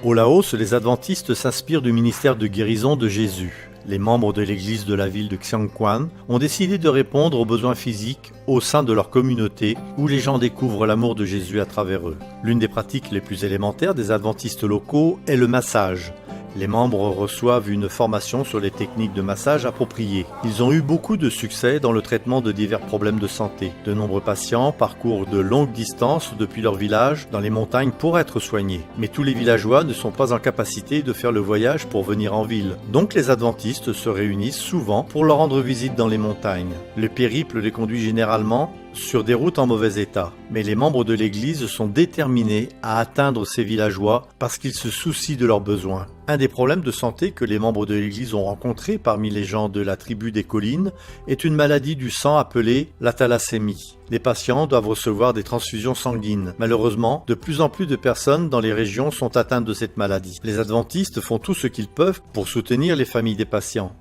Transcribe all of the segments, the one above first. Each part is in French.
Au Laos, les adventistes s'inspirent du ministère de guérison de Jésus. Les membres de l'église de la ville de Xiang Quan ont décidé de répondre aux besoins physiques au sein de leur communauté où les gens découvrent l'amour de Jésus à travers eux. L'une des pratiques les plus élémentaires des adventistes locaux est le massage. Les membres reçoivent une formation sur les techniques de massage appropriées. Ils ont eu beaucoup de succès dans le traitement de divers problèmes de santé. De nombreux patients parcourent de longues distances depuis leur village dans les montagnes pour être soignés. Mais tous les villageois ne sont pas en capacité de faire le voyage pour venir en ville. Donc les adventistes se réunissent souvent pour leur rendre visite dans les montagnes. Le périple les conduit généralement sur des routes en mauvais état. Mais les membres de l'église sont déterminés à atteindre ces villageois parce qu'ils se soucient de leurs besoins. Un des problèmes de santé que les membres de l'église ont rencontrés parmi les gens de la tribu des collines est une maladie du sang appelée la thalassémie. Les patients doivent recevoir des transfusions sanguines. Malheureusement, de plus en plus de personnes dans les régions sont atteintes de cette maladie. Les adventistes font tout ce qu'ils peuvent pour soutenir les familles des patients.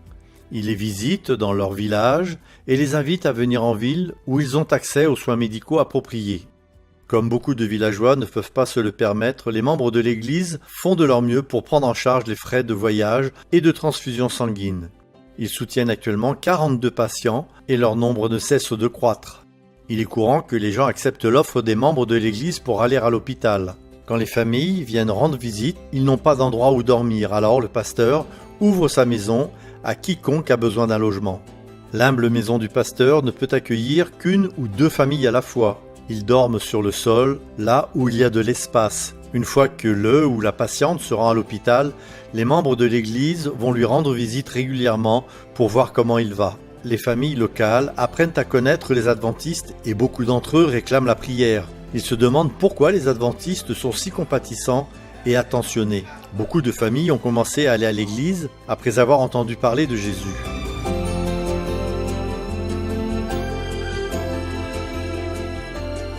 Ils les visitent dans leur village et les invitent à venir en ville où ils ont accès aux soins médicaux appropriés. Comme beaucoup de villageois ne peuvent pas se le permettre, les membres de l'église font de leur mieux pour prendre en charge les frais de voyage et de transfusion sanguine. Ils soutiennent actuellement 42 patients et leur nombre ne cesse de croître. Il est courant que les gens acceptent l'offre des membres de l'église pour aller à l'hôpital. Quand les familles viennent rendre visite, ils n'ont pas d'endroit où dormir, alors le pasteur ouvre sa maison à quiconque a besoin d'un logement. L'humble maison du pasteur ne peut accueillir qu'une ou deux familles à la fois. Ils dorment sur le sol, là où il y a de l'espace. Une fois que le ou la patiente se rend à l'hôpital, les membres de l'église vont lui rendre visite régulièrement pour voir comment il va. Les familles locales apprennent à connaître les adventistes et beaucoup d'entre eux réclament la prière. Ils se demandent pourquoi les adventistes sont si compatissants et attentionnés. Beaucoup de familles ont commencé à aller à l'église après avoir entendu parler de Jésus.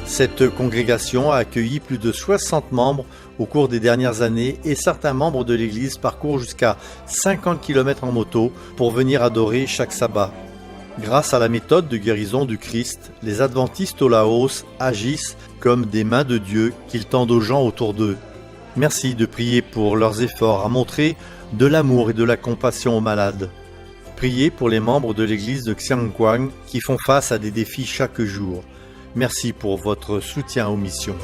Cette congrégation a accueilli plus de 60 membres au cours des dernières années et certains membres de l'église parcourent jusqu'à 50 km en moto pour venir adorer chaque sabbat. Grâce à la méthode de guérison du Christ, les adventistes au Laos agissent comme des mains de Dieu qu'ils tendent aux gens autour d'eux. Merci de prier pour leurs efforts à montrer de l'amour et de la compassion aux malades. Priez pour les membres de l'église de Xiang Quan qui font face à des défis chaque jour. Merci pour votre soutien aux missions.